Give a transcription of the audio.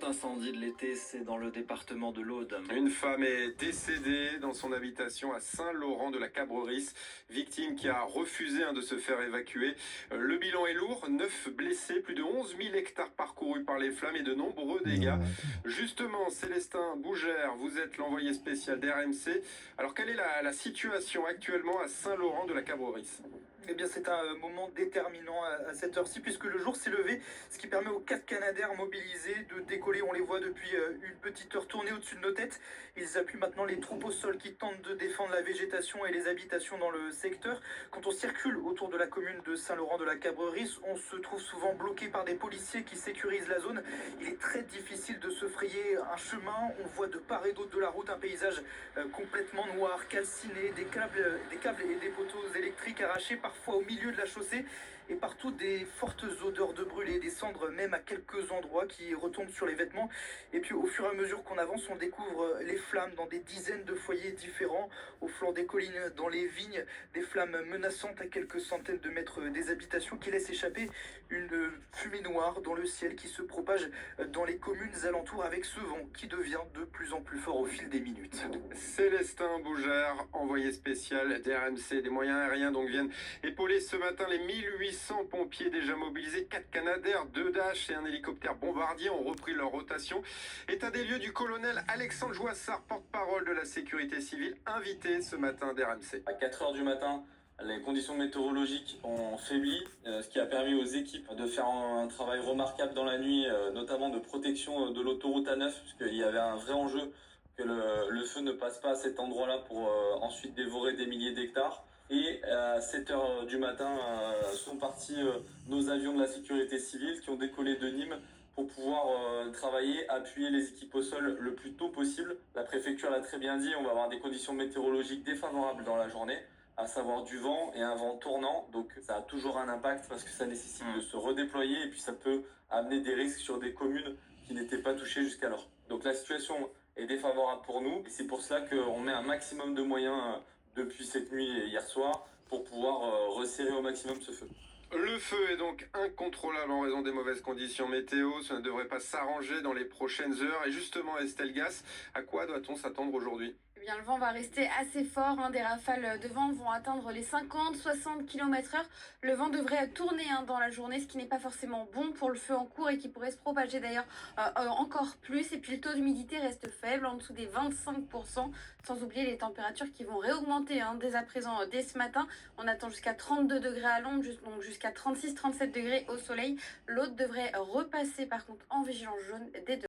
incendie de l'été, c'est dans le département de l'Aude. Une femme est décédée dans son habitation à Saint-Laurent-de-la-Cabrerisse, victime qui a refusé de se faire évacuer. Le bilan est lourd, 9 blessés, plus de 11 000 hectares parcourus par les flammes et de nombreux dégâts. Justement, Célestin Bougère, vous êtes l'envoyé spécial d'RMC. Alors quelle est la situation actuellement à Saint-Laurent-de-la-Cabrerisse ? Eh bien, c'est un moment déterminant à cette heure-ci, puisque le jour s'est levé, ce qui permet aux 4 Canadair mobilisés de décoller. On les voit depuis une petite heure tourner au-dessus de nos têtes. Ils appuient maintenant les troupes au sol qui tentent de défendre la végétation et les habitations dans le secteur. Quand on circule autour de la commune de Saint-Laurent-de-la-Cabrerisse, on se trouve souvent bloqué par des policiers qui sécurisent la zone. Il est très difficile de se frayer un chemin. On voit de part et d'autre de la route un paysage complètement noir, calciné, des câbles et des poteaux électriques arrachés parfois au milieu de la chaussée, et partout des fortes odeurs de brûlés, des cendres même à quelques endroits qui retombent sur les vêtements. Et puis au fur et à mesure qu'on avance, on découvre les flammes dans des dizaines de foyers différents, au flanc des collines, dans les vignes, des flammes menaçantes à quelques centaines de mètres des habitations qui laissent échapper une fumée noire dans le ciel qui se propage dans les communes alentours avec ce vent qui devient de plus en plus fort au fil des minutes. Célestin Bougère, envoyé spécial d'RMC, des moyens aériens donc viennent épauler ce matin les 1800 pompiers déjà mobilisés. 4 Canadair, 2 Dash et un hélicoptère bombardier ont repris leur rotation. État des lieux du colonel Alexandre Joissard, porte-parole de la sécurité civile, invité ce matin d'RMC. À 4 heures du matin, les conditions météorologiques ont faibli, ce qui a permis aux équipes de faire un travail remarquable dans la nuit, notamment de protection de l'autoroute A9, puisqu'il y avait un vrai enjeu que le feu ne passe pas à cet endroit-là pour ensuite dévorer des milliers d'hectares. Et à 7 heures du matin sont partis nos avions de la sécurité civile qui ont décollé de Nîmes pour pouvoir travailler, appuyer les équipes au sol le plus tôt possible. La préfecture l'a très bien dit, on va avoir des conditions météorologiques défavorables dans la journée, à savoir du vent et un vent tournant. Donc ça a toujours un impact parce que ça nécessite de se redéployer et puis ça peut amener des risques sur des communes qui n'étaient pas touchées jusqu'alors. Donc la situation est défavorable pour nous et c'est pour cela qu'on met un maximum de moyens depuis cette nuit et hier soir pour pouvoir resserrer au maximum ce feu. Le feu est donc incontrôlable en raison des mauvaises conditions météo. Ça ne devrait pas s'arranger dans les prochaines heures. Et justement, Estelle Gass, à quoi doit-on s'attendre aujourd'hui ? Eh bien, le vent va rester assez fort. Des rafales de vent vont atteindre les 50-60 km/h. Le vent devrait tourner dans la journée, ce qui n'est pas forcément bon pour le feu en cours et qui pourrait se propager d'ailleurs encore plus. Et puis le taux d'humidité reste faible, en dessous des 25%, sans oublier les températures qui vont réaugmenter dès à présent, dès ce matin. On attend jusqu'à 32 degrés à l'ombre, donc jusqu'à 36-37 degrés au soleil. L'Aude devrait repasser par contre en vigilance jaune dès demain.